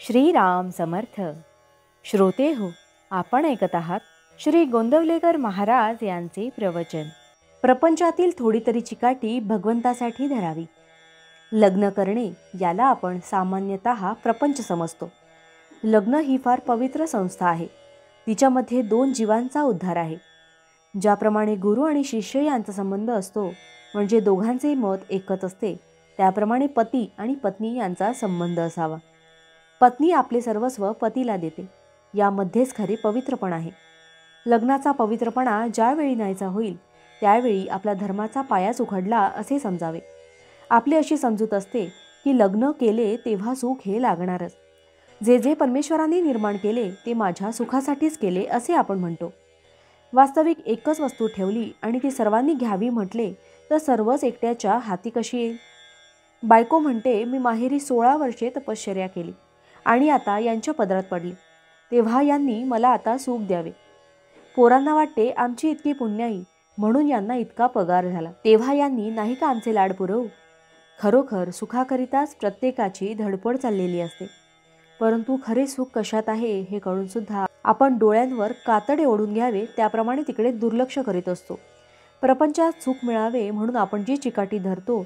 श्रीराम समर्थ. श्रोते हो, आपण ऐकत आहात श्री गोंदवलेकर महाराज यांचे प्रवचन. प्रपंचातील थोडी तरी चिकाटी भगवंतासाठी धरावी. लग्न करणे याला आपण सामान्यतः प्रपंच समजतो. लग्न ही फार पवित्र संस्था आहे. तिच्यामध्ये दोन जीवांचा उद्धार आहे. ज्याप्रमाणे गुरु आणि शिष्य यांचा संबंध असतो, म्हणजे दोघांचे मत एकच असते, त्याप्रमाणे पती आणि पत्नी यांचा संबंध असावा. पत्नी आपले सर्वस्व पतीला देते. यामध्येच खरे पवित्रपणा आहे. लग्नाचा पवित्रपणा ज्यावेळी नाहीसा होईल त्यावेळी आपला धर्माचा पायाच उखडला असे समजावे. आपली अशी समजूत असते की लग्न केले तेव्हा सुख हे लागणारच. जे जे परमेश्वराने निर्माण केले ते माझ्या सुखासाठीच केले असे आपण म्हणतो. वास्तविक एकच वस्तू ठेवली आणि ती सर्वांनी घ्यावी म्हटले तर सर्वच एकट्याच्या हाती कशी येईल. बायको म्हणते, मी माहेरी 16 वर्षे तपश्चर्या केली आणि आता यांच्या पदरात पडले, तेव्हा यांनी मला आता सुख द्यावे. पोरांना वाटते आमची इतकी पुण्याई म्हणून यांना इतका पगार झाला, तेव्हा यांनी नाही का आमचे लाड पुरवू. खरोखर सुखाकरिताच प्रत्येकाची धडपड चाललेली असते. परंतु खरे सुख कशात आहे हे कळून सुद्धा आपण डोळ्यांवर कातडे ओढून घ्यावे त्याप्रमाणे तिकडे दुर्लक्ष करीत असतो. प्रपंचात सुख मिळावे म्हणून आपण जी चिकाटी धरतो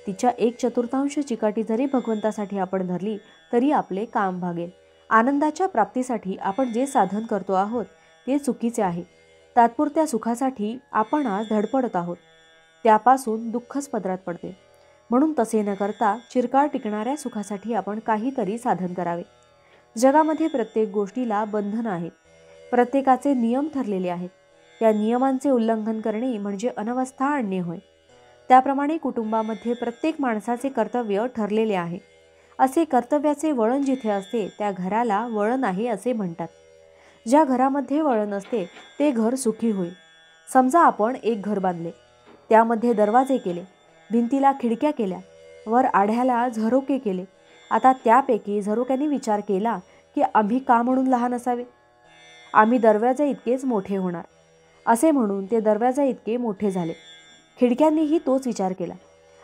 तिच्या 1/4 चिकाटी जरी भगवंतासाठी आपण धरली तरी आपले काम भागेल. आनंदाच्या प्राप्तीसाठी आपण जे साधन करतो आहोत ते चुकीचे आहे. तात्पुरत्या सुखासाठी आपण आज धडपडत आहोत, त्यापासून दुःखच पदरात पडते. म्हणून तसे न करता चिरकाळ टिकणाऱ्या सुखासाठी आपण काहीतरी साधन करावे. जगामध्ये प्रत्येक गोष्टीला बंधन आहेत. प्रत्येकाचे नियम ठरलेले आहेत. त्या नियमांचे उल्लंघन करणे म्हणजे अनवस्था आणणे होय. त्याप्रमाणे कुटुंबामध्ये प्रत्येक माणसाचे कर्तव्य ठरलेले आहे. असे कर्तव्याचे वळण जिथे असते त्या घराला वळण आहे असे म्हणतात. ज्या घरामध्ये वळण असते ते घर सुखी होईल. समजा आपण एक घर बांधले, त्यामध्ये दरवाजे केले, भिंतीला खिडक्या केल्या, वर आढ्याला झरोके केले. आता त्यापैकी झरोक्याने विचार केला की आम्ही का म्हणून लहान असावे, आम्ही दरवाजा इतकेच मोठे होणार असे म्हणून ते दरवाजा इतके मोठे झाले. खिडक्यांनीही तोच विचार केला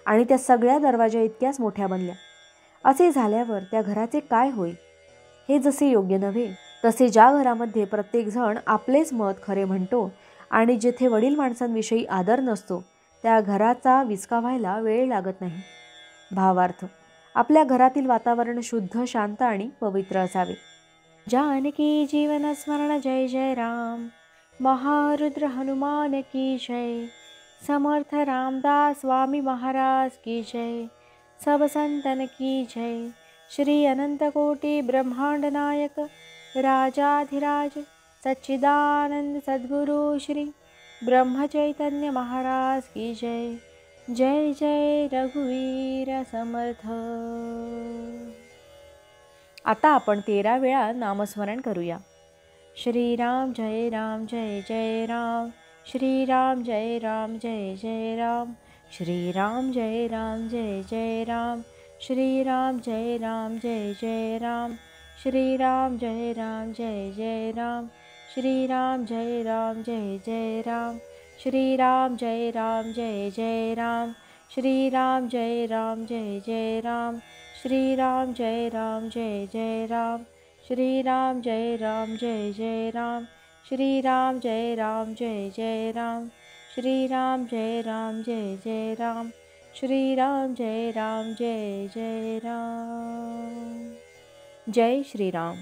आणि त्या सगळ्या दरवाजा इतक्याच मोठ्या बनल्या. असे झाल्यावर त्या घराचे काय होईल. हे जसे योग्य नव्हे तसे ज्या घरामध्ये प्रत्येक जण आपलेच मत खरे म्हणतो आणि जेथे वडील माणसांविषयी आदर नसतो त्या घराचा विचका व्हायला वेळ लागत नाही. भावार्थ, आपल्या घरातील वातावरण शुद्ध, शांत आणि पवित्र असावे. जानकी जीवन स्मरण जय जय राम. महारुद्र हनुमान की जय. समर्थ रामदास स्वामी महाराज की जय. सब संतन की जय. श्री अनंत कोटि ब्रह्मांड नायक राजाधिराज सच्चिदानंद सद्गुरु श्री ब्रह्म चैतन्य महाराज की जय. जय जय रघुवीर समर्थ. आता आपण 13 वेळा नामस्मरण करूया. श्रीराम जय राम जय जय राम. श्रीराम जय राम जय जय राम. श्रीराम जय राम जय जय राम. श्रीराम जय राम जय जय राम. श्रीराम जय राम जय जय राम. श्रीराम जय राम जय जय राम. श्रीराम जय राम जय जय राम. श्रीराम जय राम जय जय राम. श्रीराम जय राम जय जय राम. श्रीराम जय राम जय जय राम. श्रीराम जय राम जय जय राम. श्रीराम जय राम जय जय राम. श्रीराम जय राम जय जय राम. जय श्रीराम.